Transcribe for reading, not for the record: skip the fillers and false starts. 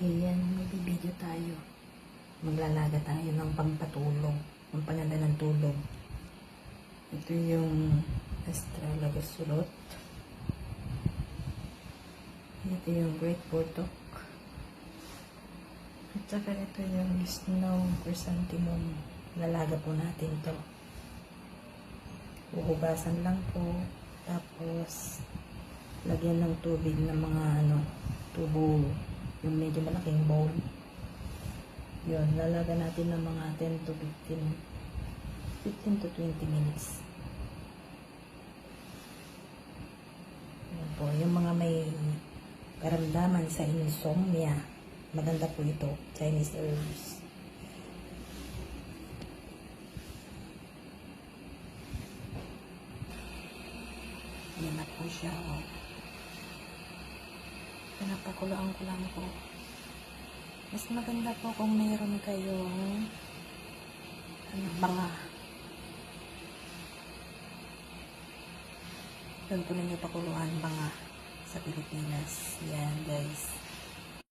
Ayan, magbibideo tayo. Maglalaga tayo ng pampatulog, ng panganda ng tulog. Ito yung astralagosulot. Ito yung great portok. At saka ito yung snow chrysanthemum. Lalaga po natin to. Uhugasan lang po. Tapos, lagyan ng tubig ng mga tubo. Yung medyo malaking bowl. Yun, lalaga natin ng mga 10 to 15 to 20 minutes. Yan po, yung mga may karamdaman sa insomnia, maganda po ito, Chinese herbs. Yan na po siya. Pinapakulaan ko lang po. Mas maganda po kung mayroon kayong banga. Doon po ninyo pakuluan banga sa Pilipinas. Yan guys.